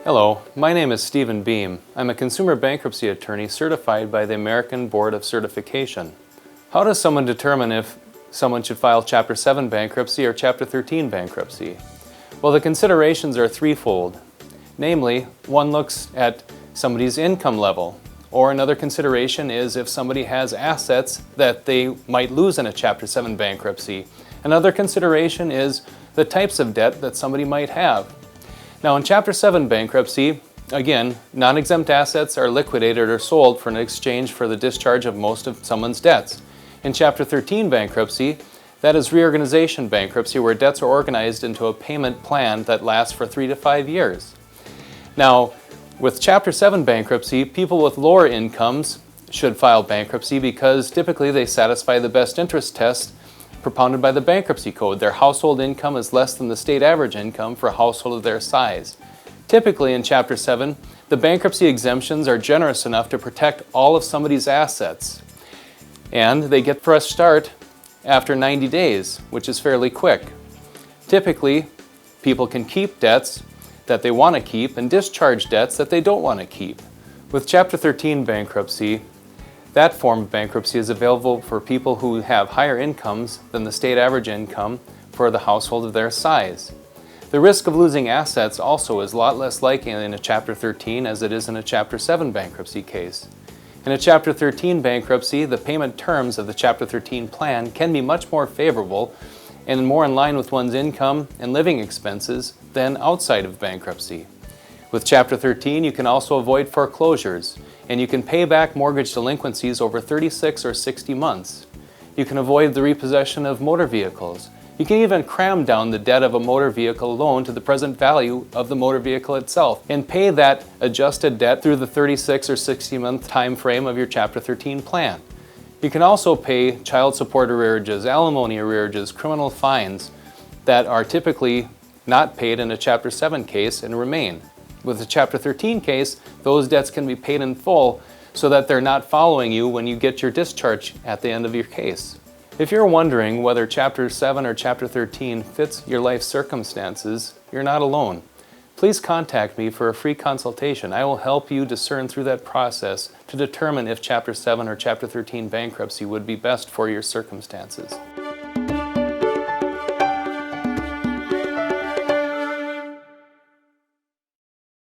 Hello, my name is Stephen Beam. I'm a consumer bankruptcy attorney certified by the American Board of Certification. How does someone determine if someone should file Chapter 7 bankruptcy or Chapter 13 bankruptcy? Well, the considerations are threefold. Namely, one looks at somebody's income level, or another consideration is if somebody has assets that they might lose in a Chapter 7 bankruptcy. Another consideration is the types of debt that somebody might have. Now in Chapter 7 bankruptcy, again, non-exempt assets are liquidated or sold for an exchange for the discharge of most of someone's debts. In Chapter 13 bankruptcy, that is reorganization bankruptcy where debts are organized into a payment plan that lasts for 3 to 5 years. Now, with Chapter 7 bankruptcy, people with lower incomes should file bankruptcy because typically they satisfy the best interest test propounded by the Bankruptcy Code. Their household income is less than the state average income for a household of their size. Typically in Chapter 7, the bankruptcy exemptions are generous enough to protect all of somebody's assets. And they get fresh start after 90 days, which is fairly quick. Typically, people can keep debts that they want to keep and discharge debts that they don't want to keep. With Chapter 13 bankruptcy, that form of bankruptcy is available for people who have higher incomes than the state average income for the household of their size. The risk of losing assets also is a lot less likely in a Chapter 13 as it is in a Chapter 7 bankruptcy case. In a Chapter 13 bankruptcy, the payment terms of the Chapter 13 plan can be much more favorable and more in line with one's income and living expenses than outside of bankruptcy. With Chapter 13, you can also avoid foreclosures, and you can pay back mortgage delinquencies over 36 or 60 months. You can avoid the repossession of motor vehicles. You can even cram down the debt of a motor vehicle loan to the present value of the motor vehicle itself and pay that adjusted debt through the 36 or 60 month time frame of your Chapter 13 plan. You can also pay child support arrearages, alimony arrearages, criminal fines that are typically not paid in a Chapter 7 case and remain. With a Chapter 13 case, those debts can be paid in full so that they're not following you when you get your discharge at the end of your case. If you're wondering whether Chapter 7 or Chapter 13 fits your life circumstances, you're not alone. Please contact me for a free consultation. I will help you discern through that process to determine if Chapter 7 or Chapter 13 bankruptcy would be best for your circumstances.